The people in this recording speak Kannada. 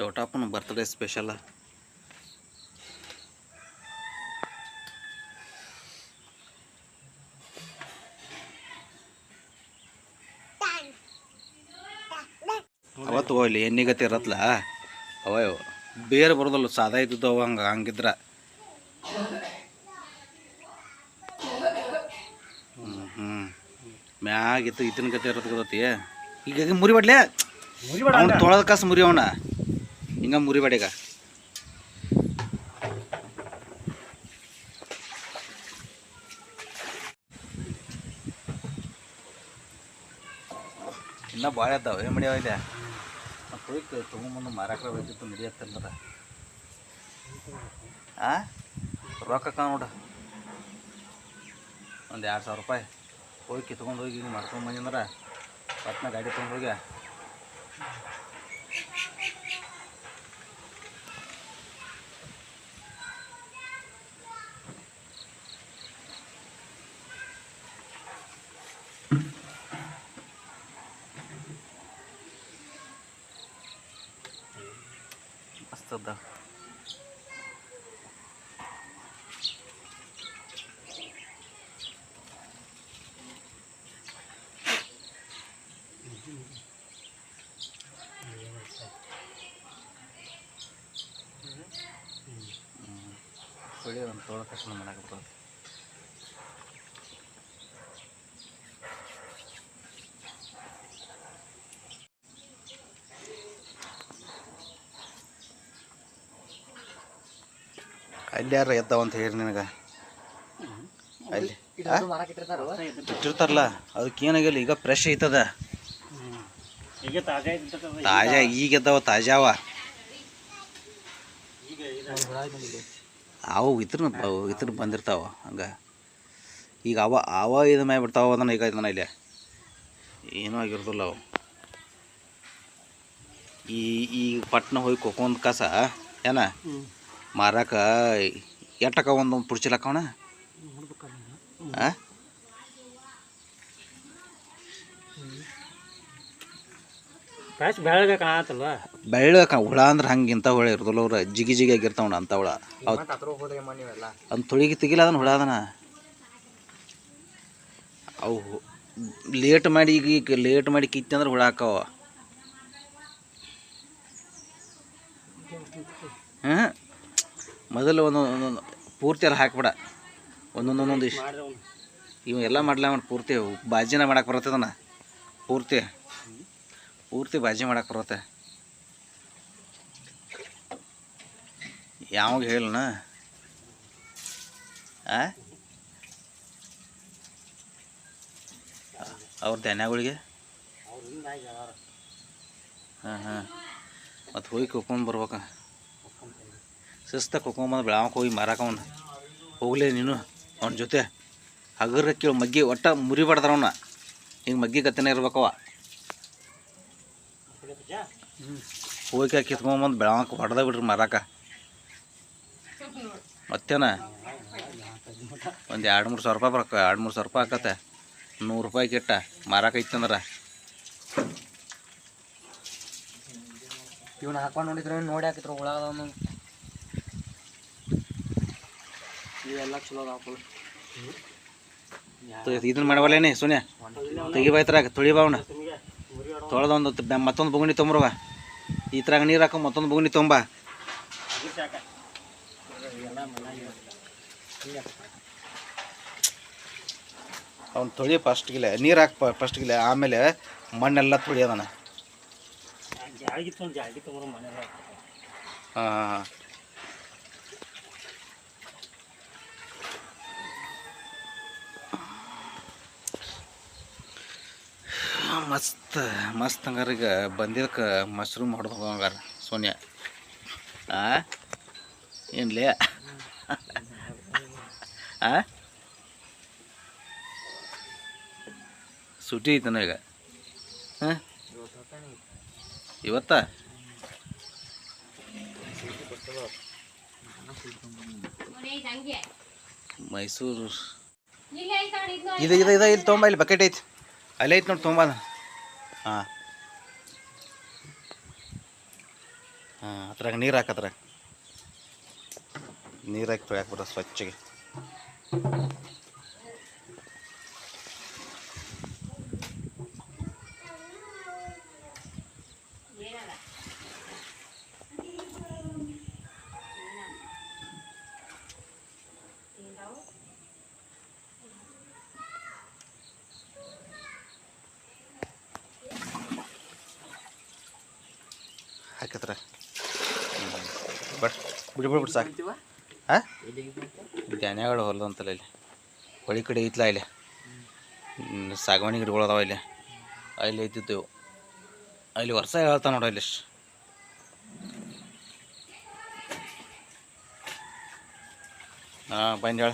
ಚೌಟಪ್ಪನ ಬರ್ತ್ಡೇ ಸ್ಪೆಷಲ್. ಅವತ್ತು ಹೋಗ್ಲಿ ಎಣ್ಣಿಗತಿ ಇರತ್ಲ ಅವ ಬೇರೆ ಬರೋದಲ್ಲ ಸಾದಾ ಇದ್ದಿದ್ದು ಅವ ಹಂಗಿದ್ರ ಮ್ಯಾಗಿತ್ತು ಇತ್ತಿನ ಗತಿ ಇರತ್ ಗೊತ್ತಿ. ಈಗ ಮುರಿಬಡ್ಲೆ ಅವ್ನು ತೊಳೆದ ಕಾಸು ಮುರಿ ಅವನ ಹಿಂಗ ಮುರಿಬೇಡೀಗ. ಇನ್ನೂ ಭಾಳ ಇದ್ದಾವೆ ಏನು ಮಡಿಯಾವ ಇದೆ ಮತ್ತು ಹೋಗಿ ತೊಗೊಂಬಂದು ಮಾರಾಕ್ರ ಬೇಕಿತ್ತು ನಡಿಯತ್ತಂದ್ರೆ ರೊಕ್ಕ ನೋಡ ಒಂದು 2,000 ರೂಪಾಯಿ ಹೋಗಿ ಕಿತ್ಕೊಂಡು ಹೋಗಿ ಹಿಂಗೆ ಮಾಡ್ಕೊಂಡು ಬಂದ್ರೆ ಪಟ್ನ ಗಾಡಿ ತೊಗೊಂಡು ಹೋಗಿ ಮಸ್ತದ. ಹೊಳಿ ಒಂದು ತೋಳ ಕಷ್ಟ ಮಾಡಕ್ಕೆ ಬರ್ತದೆ. ಅಲ್ಲಿ ಯಾರು ಎದ್ದಾವಂತ ಹೇಳಿ ನಿನಗೆ ಅಲ್ಲಿ ಇಟ್ಟಿರ್ತಾರಲ್ಲ ಅದಕ್ಕೆ ಏನಾಗಿಲ್ಲ ಈಗ ಫ್ರೆಶ್ ಐತದ ತಾಜಾ ಈಗ ಎದ್ದಾವ ತಾಜಾವ ಅವು ಇತ್ರ ಬಂದಿರ್ತಾವ ಹಂಗೆ ಈಗ ಅವ ಇದು ಮಾಡಿಬಿಡ್ತಾವ ಅದನ್ನು ಈಗ ಇದನ್ನ ಇಲ್ಲಿ ಏನೂ ಆಗಿರೋದಿಲ್ಲ ಅವು. ಈ ಪಟ್ನ ಹೋಗಿ ಕೊಕೊಂದು ಕಸ ಏನ ಮಾರಾಕ ಎಟ್ಟಕ್ಕ ಒಂದು ಪುಡ್ಚಿಲಕ್ಕವಣ ಬೆಳಗ್ಗೆ ಕಾಣತ್ತಲ್ವ ಬೆಳ್ಳಕ ಹುಳ ಅಂದ್ರೆ ಹಂಗೆ ಇಂಥ ಹುಳ ಇರೋದಿಲ್ಲ ಅವ್ರು ಜಿಗಿ ಜಿಗಿ ಆಗಿರ್ತಾವಣ ಅಂಥ ಹುಳ ಅಂದ್ ತೊಳಿಗೆ ತೆಗಿಲ್ಲ ಅದನ್ನ ಹುಳ ಅದನ ಅವು ಲೇಟ್ ಮಾಡಿ ಈಗ ಲೇಟ್ ಮಾಡಿ ಕಿತ್ತಿ ಅಂದ್ರೆ ಹುಳ ಹಾಕವ. ಹಾಂ ಮೊದಲು ಒಂದೊಂದು ಪೂರ್ತಿ ಎಲ್ಲ ಹಾಕ್ಬಿಡ ಒಂದೊಂದೊಂದೊಂದು ಇಷ್ಟು ಇವು ಎಲ್ಲ ಮಾಡ್ಲ ಪೂರ್ತಿ ಬಾಜಿನ ಮಾಡಕ್ಕೆ ಬರ್ತದನ ಪೂರ್ತಿ ಬಾಜಿ ಮಾಡಕ್ಕೆ ಬರುತ್ತೆ. ಯಾವಾಗ ಹೇಳಣ ಅವ್ರ ಧಾನ್ಯಗಳಿಗೆ ಹಾಂ ಮತ್ತು ಹೋಗಿ ಕೊಕ್ಕೊಂಡು ಬರ್ಬೇಕ ಶಿಸ್ತ ಕೊಕ್ಕೊಂಬಂದು ಬೆಳಕ್ಕೆ ಹೋಗಿ ಮಾರಾಕ ಅವನ್ನ ಹೋಗ್ಲೇ ನೀನು ಅವನ ಜೊತೆ ಹಗರ ಕೇಳು ಮಗ್ಗಿ ಒಟ್ಟ ಮುರಿಬಾರ್ದಾರ ಅವನ್ನ ಹಿಂಗೆ ಮಗ್ಗಿ ಗತ್ತಿನ ಇರ್ಬೇಕವ ಹೋಗಿ ಕಿತ್ಕೊಂಬಂದು ಬೆಳಕ್ಕೆ ಹೊಡೆದ ಬಿಡ್ರಿ ಮಾರಾಕ. ಮತ್ತೇನ ಒಂದು 2-3 ಸಾವಿರ ರೂಪಾಯಿ ಬರಕ 2-3 ಸಾವಿರ ರೂಪಾಯಿ ಆಕತ್ತೆ 100 ರೂಪಾಯಿ ಕೆಟ್ಟ ಮಾರಾಕ ಐತಂದ್ರೆ ಇವನು ಹಾಕೊಂಡು ನೋಡಿದ್ರೆ ನೋಡಿ ಹಾಕಿದ್ರು ಹುಳಾದವನು ಇವೆಲ್ಲ ಚಲೋ ಹಾಕೋದು ಇದನ್ನ ಮಾಡವಲ್ಲೇನೆ ಸುನ್ಯ ತೆಗಿಬಾಯ್ತ್ರಾಗ ತೊಳಿಬಾವಣ ತೊಳೆದೊಂದು ಮತ್ತೊಂದು ಬುಗುಣಿ ತೊಂಬರವ ಈ ಥರ ನೀರು ಹಾಕೊ ಮತ್ತೊಂದು ಬುಗುಣಿ ತೊಂಬ ಅವ್ನು ತೊಳಿ ಫಸ್ಟ್ಗಿಲ್ಲ ನೀರು ಹಾಕಿ ಫಸ್ಟ್ಗಿಲ್ಲ ಆಮೇಲೆ ಮಣ್ಣೆಲ್ಲ ತೊಳಿಯೋದನ. ಹಾಂ ಮಸ್ತ್ ಹಂಗಾರ ಈಗ ಬಂದಿದ್ದಕ್ಕೆ ಮಶ್ರೂಮ್ ಹೊಡೆದು ಹೋಗಂಗಾರ ಸೋನ್ಯಾ ಏನ್ಲೇ ಸುಟಿ ಐತನ ಈಗ ಹಾಂ ಇವತ್ತ ಮೈಸೂರು ಇದು ಇಲ್ಲಿ ತೊಗೊಂಬ ಇಲ್ಲಿ ಬಕೆಟ್ ಐತಿ ಅಲ್ಲೇ ಐತಿ ನೋಡಿ ತೊಗೊಂಬ ಹಾಂ ಹಾಂ ಅದ್ರಾಗ ನೀರು ಹಾಕದ್ರಾಗ ನೀರು ಹಾಕಿ ತೊಳ್ಯಾಕ ಬರೋ ಸ್ವಚ್ಛಗೆ. ಹಾಕತ್ರ ಬಟ್ ಬಿಡ್ಬಿಡ್ಬಿಟ್ಟು ಸಾಕು. ಹಾಂ ಧ್ಯಾನ್ಯಾಗಳು ಹೊಲದಂತಲ್ಲ ಇಲ್ಲಿ ಹೊಳಿ ಕಡೆ ಐತ್ಲ ಇಲ್ಲಿ ಸಾಗವಾಣಿ ಗಿಡಗಳು ಅದಾವ ಇಲ್ಲಿ ಅಲ್ಲಿ ಐತಿದ್ದೆವು ಅಲ್ಲಿ ವರ್ಷ ಹೇಳ್ತಾವ ನೋಡ ಇಲ್ಲಿ. ಹಾಂ ಬಂದು ಹೇಳ